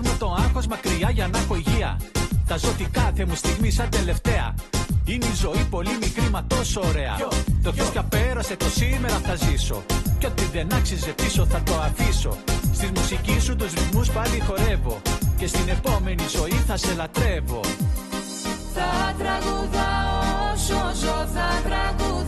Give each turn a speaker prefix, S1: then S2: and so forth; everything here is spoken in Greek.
S1: διώχνω το άγχος μακριά για να έχω υγεία. Θα ζω τη κάθε μου στιγμή σαν τελευταία. Είναι η ζωή πολύ μικρή μα τόσο ωραία. Το χθες πια πέρασε, το σήμερα θα ζήσω. Κι ό,τι δεν άξιζε πίσω θα το αφήσω. Στη μουσική σου τους ρυθμούς πάλι χορεύω. Και στην επόμενη ζωή θα σε λατρεύω.
S2: Θα τραγουδάω όσο ζω, θα τραγουδάω.